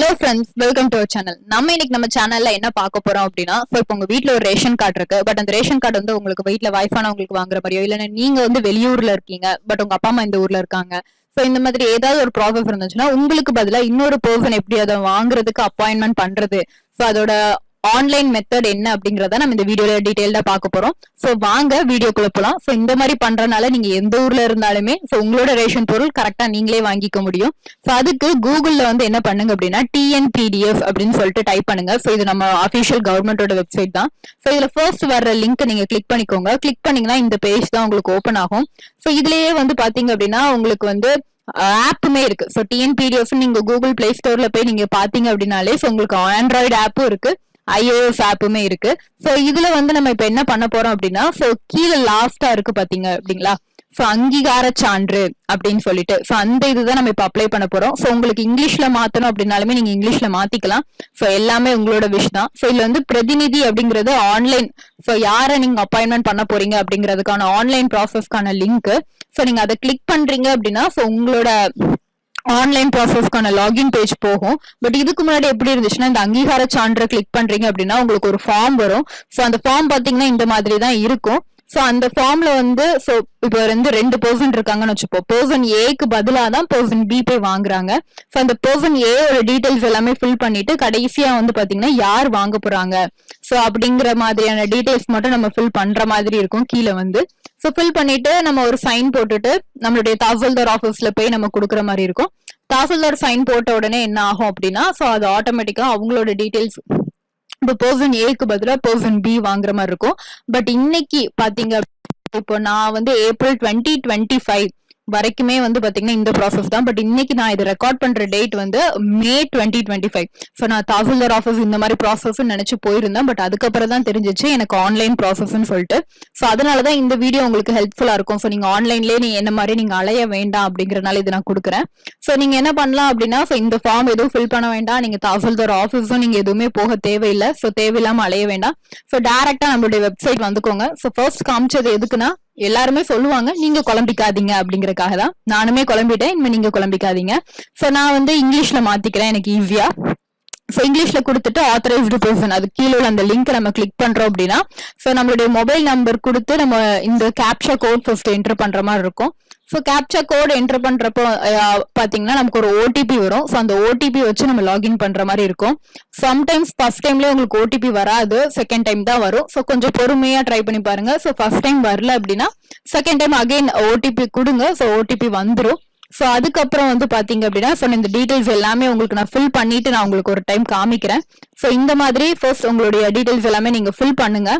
Hello friends, welcome to our channel. நம்ம சேனல்ல என்ன பார்க்க போறோம் அப்படின்னா, இப்போ உங்க வீட்ல ஒரு ரேஷன் கார்டு இருக்கு. பட் அந்த ரேஷன் கார்டு வந்து உங்களுக்கு வீட்ல வயசானவங்களுக்கு வாங்குற மாதிரியோ, இல்லைன்னா நீங்க வந்து வெளியூர்ல இருக்கீங்க, பட் உங்க அப்பா அம்மா இந்த ஊர்ல இருக்காங்க. சோ இந்த மாதிரி ஏதாவது ஒரு ப்ராப்ளம் இருந்துச்சுன்னா, உங்களுக்கு பதிலா இன்னொரு பர்சன் எப்படி அதை வாங்குறதுக்கு அப்பாயின்மெண்ட் பண்றது, சோ அதோட ஆன்லைன் மெத்தட் என்ன அப்படிங்கறத நம்ம இந்த வீடியோல டீடைல்டா பார்க்க போறோம். சோ வாங்க வீடியோக்குள்ள போலாம். சோ இந்த மாதிரி பண்றதுனால நீங்க எந்த ஊர்ல இருந்தாலுமே சோ உங்களோட ரேஷன் பொருள் கரெக்டா நீங்களே வாங்கிக்க முடியும். சோ அதுக்கு கூகுள்ல வந்து என்ன பண்ணுங்க அப்படின்னா TNPDF அப்படின்னு சொல்லிட்டு டைப் பண்ணுங்க. சோ இது நம்ம அபிஷியல் கவர்மெண்டோட வெப்சைட் தான். சோ இதுல ஃபர்ஸ்ட் வர்ற லிங்க் நீங்க கிளிக் பண்ணிக்கோங்க. கிளிக் பண்ணீங்கன்னா இந்த பேஜ் தான் உங்களுக்கு ஓபன் ஆகும். சோ இதுலயே வந்து பாத்தீங்க அப்படின்னா உங்களுக்கு வந்து ஆப்புமே இருக்கு. சோ TNPDF நீங்க கூகுள் பிளே ஸ்டோர்ல போய் நீங்க பாத்தீங்க அப்படின்னாலே உங்களுக்கு ஆண்ட்ராய்டு ஆப்பும் இருக்கு, iOS ஆப்புமே இருக்கு. சோ இதுல வந்து நம்ம இப்ப என்ன பண்ண போறோம் அப்படின்னா, சோ கீழே லாஸ்டா இருக்கு பாத்தீங்க அப்படிங்களா, சோ அங்கீகார சான்று அப்படின்னு சொல்லிட்டு சோ அந்த இதுதான் நம்ம இப்ப அப்ளை பண்ண போறோம். சோ உங்களுக்கு இங்கிலீஷ்ல மாத்தணும் அப்படின்னாலுமே நீங்க இங்கிலீஷ்ல மாத்திக்கலாம். சோ எல்லாமே உங்களோட விஷ் தான். சோ இதுல வந்து பிரதிநிதி அப்படிங்கிறது ஆன்லைன், சோ யாரை நீங்க அப்பாயின்மெண்ட் பண்ண போறீங்க அப்படிங்கிறதுக்கான ஆன்லைன் ப்ராசஸ்க்கான லிங்க். சோ நீங்க அதை கிளிக் பண்றீங்க அப்படின்னா சோ உங்களோட ஆன்லைன் ப்ராசஸ்க்கான லாகின் பேஜ் போகும். பட் இதுக்கு முன்னாடி எப்படி இருந்துச்சுன்னா, இந்த அங்கீகார சான்றை கிளிக் பண்றீங்க அப்படின்னா உங்களுக்கு ஒரு ஃபார்ம் வரும். சோ அந்த ஃபார்ம் பாத்தீங்கன்னா இந்த மாதிரி தான் இருக்கும். சோ அந்த ஃபார்ம்ல வந்து சோ இப்போ வந்து 2 பர்சன் இருக்காங்கன்னு வச்சுப்போம். பர்சன் ஏக்கு பதிலா தான் பர்சன் பி போய் வாங்குறாங்க. சோ அந்த பர்சன் ஏ ஓட டீடைல்ஸ் எல்லாமே ஃபில் பண்ணிட்டு கடைசியா வந்து பாத்தீங்கன்னா யார் வாங்க போறாங்க சோ அப்படிங்கிற மாதிரியான டீடைல்ஸ் மட்டும் நம்ம ஃபில் பண்ற மாதிரி இருக்கும் கீழே வந்து. சோ ஃபில் பண்ணிட்டு நம்ம ஒரு சைன் போட்டுட்டு நம்மளுடைய தாசில்தார் ஆபீஸ்ல போய் நம்ம கொடுக்குற மாதிரி இருக்கும். தாசில்தார் சைன் போட்ட உடனே என்ன ஆகும் அப்படின்னா சோ அது ஆட்டோமேட்டிக்கா அவங்களோட டீடைல்ஸ் இப்போ பர்சன் ஏக்கு பதிலா பர்சன் பி வாங்குற மாதிரி இருக்கும். பட் இன்னைக்கு பாத்தீங்க இப்போ நான் வந்து ஏப்ரல் 2025 வரைக்குமே வந்து பாத்தீங்கன்னா இந்த ப்ராசஸ் தான். பட் இன்னைக்கு நான் இது ரெக்கார்ட் பண்ற டேட் வந்து மே 2025. சோ நான் தாசில்தார் ஆஃபீஸ் இந்த மாதிரி ப்ராசஸ் நினைச்சு போயிருந்தேன். பட் அதுக்கப்புறம் தான் தெரிஞ்சிச்சு எனக்கு ஆன்லைன் ப்ராசஸ்ன்னு சொல்லிட்டு. சோ அதனாலதான் இந்த வீடியோ உங்களுக்கு ஹெல்ப்ஃபுல்லா இருக்கும். சோ நீங்க ஆன்லைன்லயே நீங்க என்ன மாதிரி நீங்க அலைய வேண்டாம் அப்படிங்கறதுனால இது நான் கொடுக்குறேன். சோ நீங்க என்ன பண்ணலாம் அப்படின்னா இந்த ஃபார்ம் எதுவும் ஃபில் பண்ண வேண்டாம். நீங்க தாசில்தார் ஆஃபீஸும் நீங்க எதுவுமே போக தேவையில்லை. சோ தேவையில்லாம அலைய வேண்டாம். சோ டைரக்டா நம்மளுடைய வெப்சைட் வந்துக்கோங்க. சோ ஃபர்ஸ்ட் காமிச்சது எதுக்குன்னா, எல்லாருமே சொல்லுவாங்க நீங்க குழம்பிக்காதீங்க அப்படிங்கறதுக்காக தான். நானுமே குழம்பிட்டேன், இனிமே நீங்க குழம்பிக்காதீங்க. சோ நான் வந்து இங்கிலீஷ்ல மாத்திக்கிறேன் எனக்கு ஈஸியா. சோ இங்கிலீஷ்ல கொடுத்துட்டு ஆத்தரைஸ்டு பர்சன் அது கீழே உள்ள அந்த லிங்க் நம்ம கிளிக் பண்றோம் அப்படின்னா சோ நம்மளுடைய மொபைல் நம்பர் கொடுத்து நம்ம இந்த கேப்சா கோட் ஃபர்ஸ்ட் என்டர் பண்ற மாதிரி இருக்கும். சோ கேப்சா கோட் என்டர் பண்றப்போ பாத்தீங்கன்னா நமக்கு ஒரு ஓடிபி வரும். சோ அந்த ஓடிபி வச்சு நம்ம லாகின் பண்ற மாதிரி இருக்கும். சம்டைம்ஸ் ஃபர்ஸ்ட் டைம்ல உங்களுக்கு ஓடிபி வராது, செகண்ட் டைம் தான் வரும். சோ கொஞ்சம் பொறுமையா ட்ரை பண்ணி பாருங்க. சோ ஃபர்ஸ்ட் டைம் வரல அப்படின்னா செகண்ட் டைம் அகைன் ஓடிபி கொடுங்க. சோ ஓடிபி வந்துரும். சோ அதுக்கப்புறம் வந்து பாத்தீங்க அப்படின்னா சோ இந்த டீடைல்ஸ் எல்லாமே உங்களுக்கு நான் ஃபில் பண்ணிட்டு நான் உங்களுக்கு ஒரு டைம் காமிக்கிறேன். சோ இந்த மாதிரி ஃபர்ஸ்ட் உங்களுடைய டீடைல்ஸ் எல்லாமே நீங்க ஃபில் பண்ணுங்க.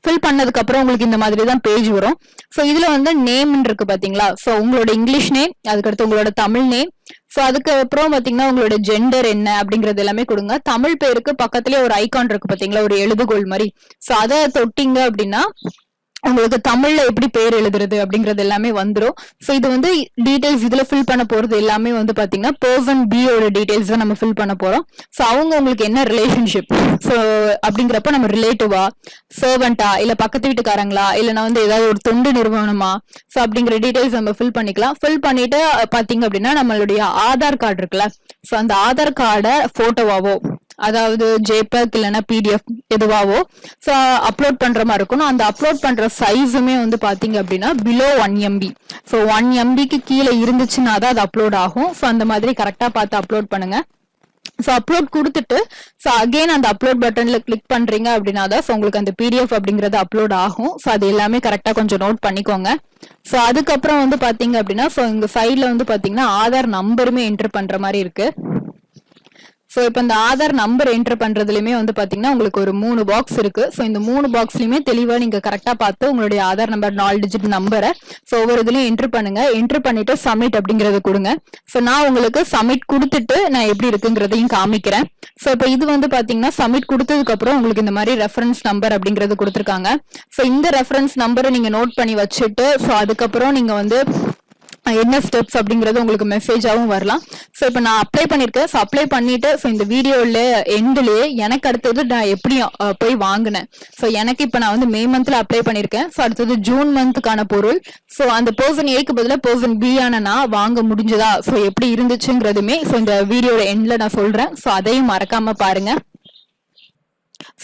ஃபில் பண்ணதுக்கு அப்புறம் உங்களுக்கு இந்த மாதிரி தான் பேஜ் வரும். சோ இதுல வந்து நேம் இருக்கு பாத்தீங்களா, சோ உங்களோட இங்கிலீஷ் நேம், அதுக்கடுத்து உங்களோட தமிழ் நேம், சோ அதுக்கப்புறம் பாத்தீங்கன்னா உங்களோட ஜெண்டர் என்ன அப்படிங்கறது எல்லாமே கொடுங்க. தமிழ் பேருக்கு பக்கத்துலயே ஒரு ஐகான் இருக்கு பாத்தீங்களா, ஒரு எழுதுகோள் மாதிரி. சோ அதை தொட்டிங்க அப்படின்னா உங்களுக்கு தமிழ்ல எப்படி பேர் எழுதுறது அப்படிங்கறது எல்லாமே வந்துடும். சோ இது வந்து டீடைல்ஸ் இதுல ஃபில் பண்ண போறது எல்லாமே வந்து பாத்தீங்கன்னா பர்சன் பி ஓட டீடைல்ஸ் தான் நம்ம ஃபில் பண்ண போறோம். சோ அவங்க உங்களுக்கு என்ன ரிலேஷன்ஷிப் சோ அப்படிங்கிறப்ப நம்ம ரிலேட்டிவா, சர்வெண்டா, இல்ல பக்கத்து வீட்டுக்காரங்களா, இல்லைன்னா வந்து ஏதாவது ஒரு தொண்டு நிறுவனமா, சோ அப்படிங்கிற டீடைல்ஸ் நம்ம ஃபில் பண்ணிக்கலாம். ஃபில் பண்ணிட்டு பாத்தீங்க அப்படின்னா நம்மளுடைய ஆதார் கார்டு இருக்குல்ல, சோ அந்த ஆதார் கார்டை போட்டோவாவோ, அதாவது JPEG இல்லைன்னா PDF எதுவாவோ சோ அப்லோட் பண்ற மாதிரி இருக்கணும். அந்த அப்லோட் பண்ற சைஸுமே வந்து பாத்தீங்க அப்படின்னா பிலோ 1 MB. சோ 1 MBக்கு கீழே இருந்துச்சுன்னா தான் அது அப்லோட் ஆகும். சோ அந்த மாதிரி கரெக்டா பார்த்து அப்லோட் பண்ணுங்க. சோ அப்லோட் கொடுத்துட்டு சோ அகைன் அந்த அப்லோட் பட்டன்ல கிளிக் பண்றீங்க அப்படின்னா தான் சோ உங்களுக்கு அந்த PDF அப்படிங்கறது அப்லோட் ஆகும். சோ அது எல்லாமே கரெக்டா கொஞ்சம் நோட் பண்ணிக்கோங்க. சோ அதுக்கப்புறம் வந்து பாத்தீங்க அப்படின்னா சோ இந்த சைட்ல வந்து பாத்தீங்கன்னா ஆதார் நம்பருமே என்டர் பண்ற மாதிரி இருக்கு. சோ இப்ப இந்த ஆதார் நம்பர் என்டர் பண்றதுலயுமே வந்து பாத்தீங்கன்னா உங்களுக்கு ஒரு 3 பாக்ஸ் இருக்கு. சோ இந்த 3 பாக்ஸ்லயுமே தெளிவா நீங்க கரெக்டா பார்த்து உங்களுடைய ஆதார் நம்பர் 4 டிஜிட் நம்பரை சோ ஒவ்வொரு இதுலயும் என்டர் பண்ணுங்க. என்டர் பண்ணிட்டு சப்மிட் அப்படிங்கறது கொடுங்க. சோ நான் உங்களுக்கு சப்மிட் கொடுத்துட்டு நான் எப்படி இருக்குங்கிறதையும் காமிக்கிறேன். சோ இப்ப இது வந்து பாத்தீங்கன்னா சப்மிட் கொடுத்ததுக்கு அப்புறம் உங்களுக்கு இந்த மாதிரி ரெஃபரன்ஸ் நம்பர் அப்படிங்கறது கொடுத்துருக்காங்க. சோ இந்த ரெஃபரன்ஸ் நம்பரை நீங்க நோட் பண்ணி வச்சுட்டு சோ அதுக்கப்புறம் நீங்க வந்து என்ன ஸ்டெப்ஸ் அப்படிங்கறது உங்களுக்கு மெசேஜாவும் வரலாம். ஸோ இப்போ நான் அப்ளை பண்ணிருக்கேன். ஸோ அப்ளை பண்ணிட்டு ஸோ இந்த வீடியோல எண்ட்லயே எனக்கு அடுத்தது நான் எப்படி போய் வாங்கினேன். ஸோ எனக்கு இப்போ நான் வந்து மே மந்த்ல அப்ளை பண்ணிருக்கேன். ஸோ அடுத்தது ஜூன் மந்த்துக்கான பொருள். ஸோ அந்த பர்சன் ஏக்கு பதிலாக பர்சன் பி ஆனா வாங்க முடிஞ்சதா, ஸோ எப்படி இருந்துச்சுங்கிறதுமே ஸோ இந்த வீடியோட எண்ட்ல நான் சொல்றேன். ஸோ அதையும் மறக்காம பாருங்க.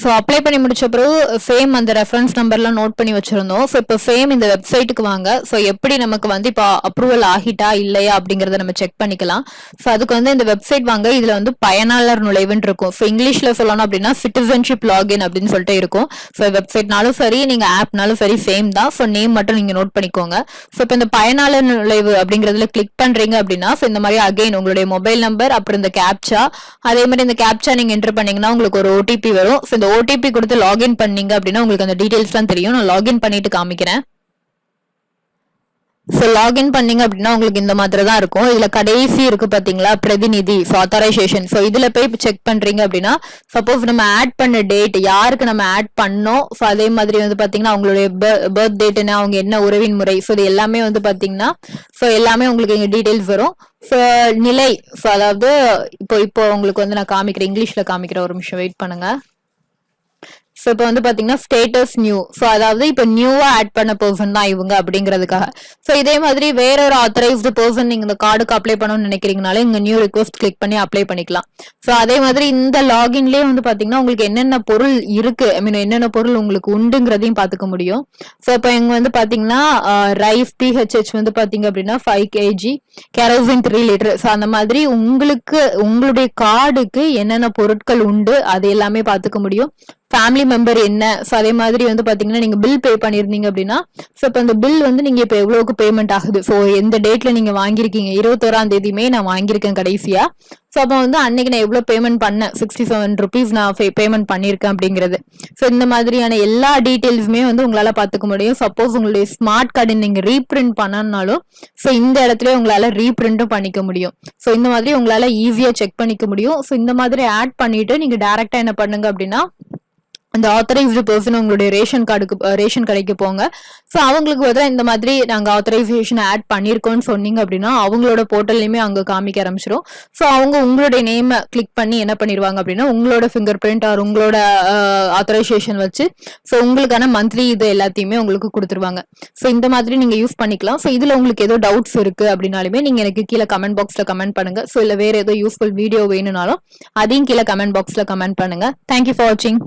ஸோ அப்ளை பண்ணி முடிச்ச பிறகு சேம் அந்த ரெஃபரன்ஸ் நம்பர்லாம் நோட் பண்ணி வச்சிருந்தோம். ஸோ இப்போ சேம் இந்த வெப்சைட்டுக்கு வாங்க. ஸோ எப்படி நமக்கு வந்து இப்போ அப்ரூவல் ஆகிட்டா இல்லையா அப்படிங்கறத நம்ம செக் பண்ணிக்கலாம். ஸோ அதுக்கு வந்து இந்த வெப்சைட் வாங்க. இதுல வந்து பயனாளர் நுழைவுன்னு இருக்கும். ஸோ இங்கிலீஷ்ல சொல்லணும் அப்படின்னா சிட்டிசன்ஷிப் லாகின் அப்படின்னு சொல்லிட்டு இருக்கும். ஸோ வெப்சைட்னாலும் சரி நீங்க ஆப்னாலும் சரி சேம் தான். ஸோ நேம் மட்டும் நீங்க நோட் பண்ணிக்கோங்க. ஸோ இப்போ இந்த பயனாளர் நுழைவு அப்படிங்கறதுல கிளிக் பண்றீங்க அப்படின்னா ஸோ இந்த மாதிரி அகைன் உங்களுடைய மொபைல் நம்பர் அப்புறம் இந்த கேப்சா, அதே மாதிரி இந்த கேப்சா நீங்க என்டர் பண்ணீங்கன்னா உங்களுக்கு ஒரு ஓடிபி வரும். இந்த ஓடிபி கொடுத்து லாகின் பண்ணீங்க அப்படின்னா உங்களுக்கு அந்த டீடைல்ஸ்லாம் தெரியும். நான் லாகின் பண்ணிட்டு காமிக்கிறேன். ஸோ லாகின் பண்ணீங்க அப்படின்னா உங்களுக்கு இந்த மாதிரி தான் இருக்கும். இதுல கடைசி இருக்கு பாத்தீங்களா பிரதிநிதி ஆத்தரைசேஷன். ஸோ இதுல போய் செக் பண்றீங்க அப்படின்னா சப்போஸ் நம்ம ஆட் பண்ண டேட் யாருக்கு நம்ம ஆட் பண்ணோம், ஸோ அதே மாதிரி வந்து பாத்தீங்கன்னா அவங்களுடைய பர்த் டேட் என்ன, அவங்க என்ன உறவின் முறை, ஸோ இது எல்லாமே வந்து பாத்தீங்கன்னா ஸோ எல்லாமே உங்களுக்கு இங்க டீடைல்ஸ் வரும். ஸோ நிலை, ஸோ அதாவது இப்போ உங்களுக்கு வந்து நான் காமிக்கிறேன், இங்கிலீஷ்ல காமிக்கிறேன், ஒரு நிமிஷம் வெயிட் பண்ணுங்க. ஸோ இப்போ வந்து பாத்தீங்கன்னா ஸ்டேட்டஸ் நியூ, ஸோ அதாவது இப்போ நியூவா ஆட் பண்ண பர்சன் தான் இவங்க அப்படிங்கிறதுக்காக. ஸோ இதே மாதிரி வேற ஒரு ஆத்தரைஸ்டு பர்சன் நீங்க இந்த கார்டுக்கு அப்ளை பண்ணணும்னு நினைக்கிறீங்கனால இங்க நியூ ரிக்வெஸ்ட் கிளிக் பண்ணி அப்ளை பண்ணிக்கலாம். ஸோ அதே மாதிரி இந்த லாகின்லயே வந்து பாத்தீங்கன்னா உங்களுக்கு என்னென்ன பொருள் இருக்கு, ஐ மீன் என்னென்ன பொருள் உங்களுக்கு உண்டுங்கிறதையும் பாத்துக்க முடியும். ஸோ இப்போ இங்க வந்து பாத்தீங்கன்னா ரைஸ் PHH வந்து பாத்தீங்க அப்படின்னா 5 kg, கெரோசின் 3 லிட்டர். ஸோ அந்த மாதிரி உங்களுக்கு உங்களுடைய கார்டுக்கு என்னென்ன பொருட்கள் உண்டு அது எல்லாமே பாத்துக்க முடியும். ஃபேமிலி மெம்பர் என்ன, ஸோ அதே மாதிரி வந்து பாத்தீங்கன்னா நீங்க பில் பே பண்ணிருந்தீங்க அப்படின்னா ஸோ இப்போ அந்த பில் வந்து நீங்க இப்போ எவ்வளவுக்கு பேமெண்ட் ஆகுது, ஸோ எந்த டேட்ல நீங்க வாங்கிருக்கீங்க, 21ஆம் தேதியுமே நான் வாங்கியிருக்கேன் கடைசியா. ஸோ அப்போ வந்து அன்னைக்கு நான் எவ்வளவு பேமெண்ட் பண்ணேன், 67 rupees நான் பேமெண்ட் பண்ணிருக்கேன் அப்படிங்கிறது. ஸோ இந்த மாதிரியான எல்லா டீடைல்ஸுமே வந்து உங்களால பாத்துக்க முடியும். சப்போஸ் உங்களுடைய ஸ்மார்ட் கார்டு நீங்க ரீபிரிண்ட் பண்ணனாலும் ஸோ இந்த இடத்துல உங்களால ரீபிரிண்டும் பண்ணிக்க முடியும். ஸோ இந்த மாதிரி உங்களால ஈஸியா செக் பண்ணிக்க முடியும். ஸோ இந்த மாதிரி ஆட் பண்ணிட்டு நீங்க டைரக்டா என்ன பண்ணுங்க அப்படின்னா அந்த ஆத்தரைஸ்டு பர்சன் உங்களுடைய ரேஷன் கடைக்கு போங்க. ஸோ அவங்களுக்கு பதிலாக இந்த மாதிரி நாங்கள் ஆத்தரைசேஷன் ஆட் பண்ணியிருக்கோம்னு சொன்னீங்க அப்படின்னா அவங்களோட போர்ட்டல்லையுமே அங்கே காமிக்க ஆரம்பிச்சிடும். ஸோ அவங்க உங்களுடைய நேமை கிளிக் பண்ணி என்ன பண்ணிடுவாங்க அப்படின்னா உங்களோட ஃபிங்கர் பிரிண்ட் ஆர் உங்களோட ஆத்தரைசேஷன் வச்சு ஸோ உங்களுக்கான மந்த்லி இது எல்லாத்தையுமே உங்களுக்கு கொடுத்துருவாங்க. ஸோ இந்த மாதிரி நீங்க யூஸ் பண்ணிக்கலாம். ஸோ இதுல உங்களுக்கு ஏதோ டவுட்ஸ் இருக்கு அப்படின்னாலுமே நீங்க எனக்கு கீழே கமெண்ட் பாக்ஸ்ல கமெண்ட் பண்ணுங்க. ஸோ இல்ல வேற ஏதோ யூஸ்ஃபுல் வீடியோ வேணும்னாலும் அதையும் கீழே கமெண்ட் பாக்ஸ்ல கமெண்ட் பண்ணுங்க. தேங்க்யூ ஃபார் வாட்சிங்.